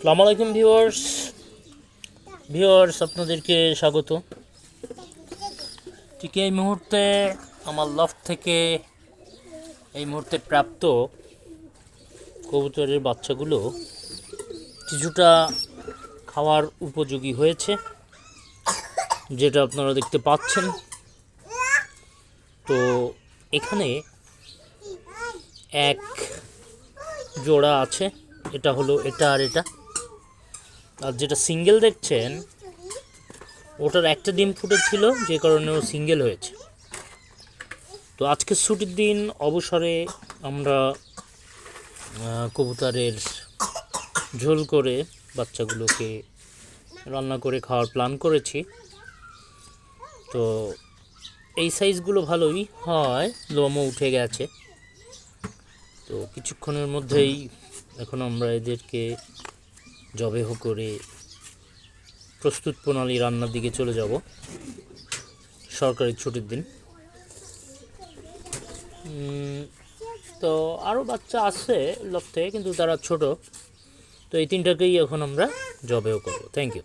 আসসালামু আলাইকুম ভিউয়ার্স আপনাদেরকে স্বাগত। ঠিক এই মুহূর্তে আমার লফট থেকে এই মুহূর্তে প্রাপ্ত কবুতরের বাচ্চাগুলো কিছুটা খাওয়ার উপযোগী হয়েছে, যেটা আপনারা দেখতে পাচ্ছেন। তো এখানে এক জোড়া আছে, এটা হলো এটা আর এটা। আর যেটা সিঙ্গেল দেখছেন ওটার একটা ডিম ফুটেছিল, যে কারণে ও সিঙ্গেল হয়েছে। তো আজকে ছুটির দিন অবসরে আমরা কবুতরের ঝোল করে বাচ্চাগুলোকে রান্না করে খাওয়ার প্ল্যান করেছি। তো এই সাইজগুলো ভালোই হয়, লোমও উঠে গেছে। তো কিছুক্ষণের মধ্যেই এখন আমরা এদেরকে জবেহ করে প্রস্তুত প্রণালী রান্নার দিকে চলে যাব। সরকারি ছুটির দিন। তো আরও বাচ্চা আছে লফটে, কিন্তু তারা ছোট। তো এই তিনটাকেই এখন আমরা জবেহ করব। Thank you.